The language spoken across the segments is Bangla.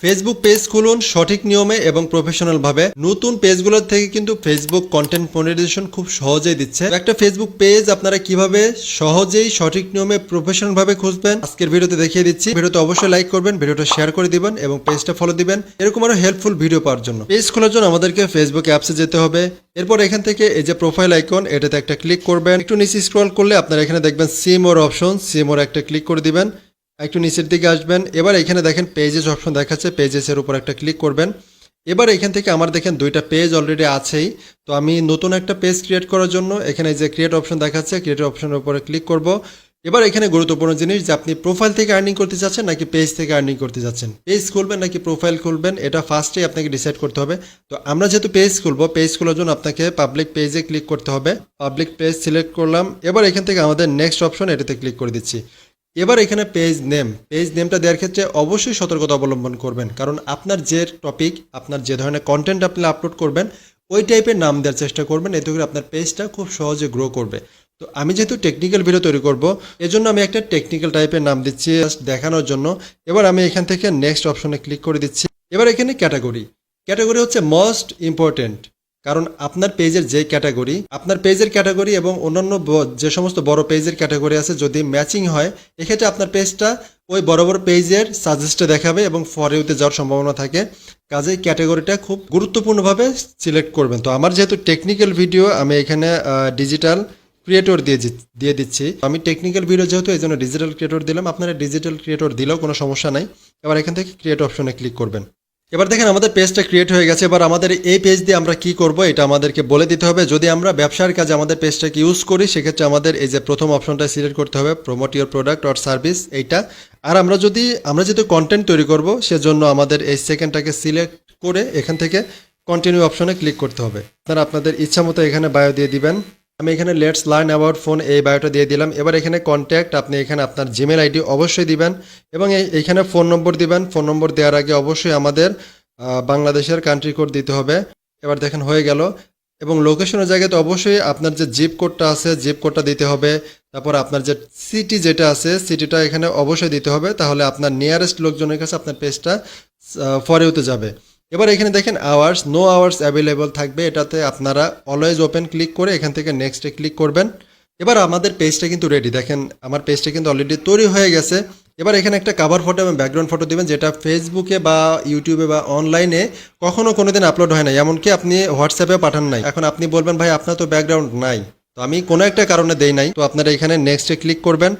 ফেসবুক পেজ খুলুন সঠিক নিয়মে এবং প্রফেশনাল ভাবে। নতুন পেজগুলোর থেকে কিন্তু ফেসবুক কন্টেন্ট মনিটাইজেশন খুব সহজেই দিচ্ছে। একটা ফেসবুক পেজ আপনারা কিভাবে সহজেই সঠিক নিয়মে প্রফেশনাল ভাবে খুঁজবেন আজকের ভিডিওতে দেখিয়ে দিচ্ছি। ভিডিওতে অবশ্যই লাইক করবেন, ভিডিওটা শেয়ার করে দিবেন এবং পেজটা ফলো দিবেন এরকম আরো হেল্পফুল ভিডিও পাওয়ার জন্য। পেজ খোলার জন্য আমাদেরকে ফেসবুক অ্যাপসে যেতে হবে। এরপর এখান থেকে এই যে প্রোফাইল আইকন এটাতে একটা ক্লিক করবেন। একটু নিচে স্ক্রল করলে আপনারা এখানে দেখবেন see more option, see more একটা ক্লিক করে দিবেন। একটু নিচের দিকে আসবেন। এবার এখানে দেখেন পেজেস অপশন দেখাচ্ছে, পেজেসের উপর একটা ক্লিক করবেন। এবার এখান থেকে আমার দেখেন দুইটা পেজ অলরেডি আছেই। তো আমি নতুন একটা পেজ ক্রিয়েট করার জন্য এখানে যে ক্রিয়েট অপশন দেখাচ্ছে, ক্রিয়েট অপশনের উপরে ক্লিক করব। এবার এখানে গুরুত্বপূর্ণ জিনিস যে আপনি প্রোফাইল থেকে আর্নিং করতে চাচ্ছেন নাকি পেজ থেকে আর্নিং করতে চাচ্ছেন, পেজ খুলবেন নাকি প্রোফাইল খুলবেন, এটা ফার্স্টেই আপনাকে ডিসাইড করতে হবে। তো আমরা যেহেতু পেজ খুলবো, পেজ খোলার জন্য আপনাকে পাবলিক পেজে ক্লিক করতে হবে। পাবলিক পেজ সিলেক্ট করলাম। এবার এখান থেকে আমাদের নেক্সট অপশন এটাতে ক্লিক করে দিচ্ছি। এবার এখানে পেজ নেমটা দেওয়ার ক্ষেত্রে অবশ্যই সতর্কতা অবলম্বন করবেন, কারণ আপনার যে টপিক, আপনার যে ধরনের কন্টেন্ট আপনি আপলোড করবেন ওই টাইপের নাম দেওয়ার চেষ্টা করবেন, এতে করে আপনার পেজটা খুব সহজে গ্রো করবে। তো আমি যেহেতু টেকনিক্যাল ভিডিও তৈরি করব, এজন্য আমি একটা টেকনিক্যাল টাইপের নাম দিচ্ছি দেখানোর জন্য। এবার আমি এখান থেকে নেক্সট অপশনে ক্লিক করে দিচ্ছি। এবার এখানে ক্যাটাগরি হচ্ছে মোস্ট ইম্পর্টেন্ট, কারণ আপনার পেজের যে ক্যাটাগরি, আপনার পেজের ক্যাটাগরি এবং অন্যান্য যে সমস্ত বড় পেজের ক্যাটাগরি আছে যদি ম্যাচিং হয়, এক্ষেত্রে আপনার পেজটা ওই বড় বড় পেজের সাজেস্টে দেখাবে এবং ফরেউতে যাওয়ার সম্ভাবনা থাকে। কাজেই ক্যাটাগরিটা খুব গুরুত্বপূর্ণভাবে সিলেক্ট করবেন। তো আমার যেহেতু টেকনিক্যাল ভিডিও, আমি এখানে ডিজিটাল ক্রিয়েটর দিয়ে দিচ্ছি। আমি টেকনিক্যাল ভিডিও যেহেতু এই জন্য ডিজিটাল ক্রিয়েটর দিলাম, আপনারা ডিজিটাল ক্রিয়েটর দিলেও কোনো সমস্যা নাই। এবার এখান থেকে ক্রিয়েট অপশনে ক্লিক করবেন। এবার দেখেন আমাদের পেজটা ক্রিয়েট হয়ে গেছে। এবার আমাদের এই পেজ দিয়ে আমরা কি করব এটা আমাদেরকে বলে দিতে হবে। যদি আমরা ব্যবসার কাজে আমাদের পেজটাকে ইউজ করি, সেক্ষেত্রে আমাদের এই যে প্রথম অপশনটা সিলেক্ট করতে হবে, promote your product or service, এইটা। আর আমরা যেহেতু কন্টেন্ট তৈরি করব, সেজন্য আমাদের এই সেকেন্ডটাকে সিলেক্ট করে এখান থেকে কন্টিনিউ অপশনে ক্লিক করতে হবে। আপনারা আপনাদের ইচ্ছা মতো এখানে বায়ো দিয়ে দিবেন। আমি এখানে লেটস লার্ন অ্যাবাউট ফোন এই বায়োটা দিয়ে দিলাম। এবার এখানে কন্ট্যাক্ট, আপনি এখানে আপনার জিমেল আইডি অবশ্যই দিবেন এবং এইখানে ফোন নম্বর দিবেন। ফোন নম্বর দেওয়ার আগে অবশ্যই আমাদের বাংলাদেশের কান্ট্রি কোড দিতে হবে। এবার দেখেন হয়ে গেল। এবং লোকেশনের জায়গায় তো অবশ্যই আপনার যে জিপ কোডটা আছে, জিপ কোডটা দিতে হবে। তারপর আপনার যে সিটি যেটা আছে, সিটিটা এখানে অবশ্যই দিতে হবে, তাহলে আপনার নিয়ারেস্ট লোকজনের কাছে আপনার পেজটা ফরেউতে যাবে। এবার এখানে দেখেন আওয়ার্স, নো আওয়ার্স অ্যাভেলেবল থাকবে, এটাতে আপনারা অলওয়েজ ওপেন ক্লিক করে এখান থেকে নেক্সটে ক্লিক করবেন। এবার আমাদের পেজটা কিন্তু রেডি। দেখেন আমার পেজটা কিন্তু অলরেডি তৈরি হয়ে গেছে। এবার এখানে একটা কভার ফটো এবং ব্যাকগ্রাউন্ড ফটো দিবেন, যেটা ফেসবুকে বা ইউটিউবে বা অনলাইনে কোনোদিন আপলোড হয় না, এমনকি আপনি হোয়াটসঅ্যাপে পাঠান নাই। এখন আপনি বলবেন ভাই আপনার তো ব্যাকগ্রাউন্ড নাই, তো আমি কোনো একটা কারণে দেই নাই। তো আপনারা এখানে নেক্সটে ক্লিক করবেন।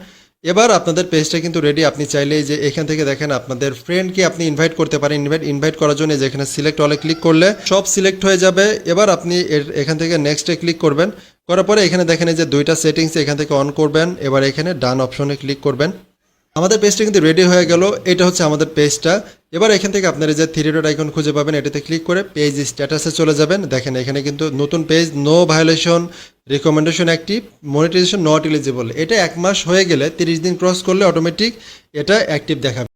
এবার আপনাদের পেজটা কিন্তু রেডি। আপনি চাইলে যে এখান থেকে দেখেন আপনাদের ফ্রেন্ডকে আপনি ইনভাইট করতে পারেন। ইনভাইট করার জন্য যেখানে সিলেক্ট অলে ক্লিক করলে সব সিলেক্ট হয়ে যাবে। এবার আপনি এখান থেকে নেক্সটে ক্লিক করবেন। করার পরে এখানে দেখেন যে দুইটা সেটিংস এখান থেকে অন করবেন। এবার এখানে ডান অপশনে ক্লিক করবেন। আমাদের পেজটা কিন্তু রেডি হয়ে গেল। এটা হচ্ছে আমাদের পেজটা। এবার এখান থেকে আপনারা যে থ্রি ডট আইকন খুঁজে পাবেন, এটাতে ক্লিক করে পেজ স্ট্যাটাসে চলে যাবেন। দেখেন এখানে কিন্তু নতুন page, no violation, recommendation active, monetization not eligible. এটা 1 মাস হয়ে গেলে 30 দিন ক্রস করলে অটোমেটিক এটা অ্যাক্টিভ দেখাবে।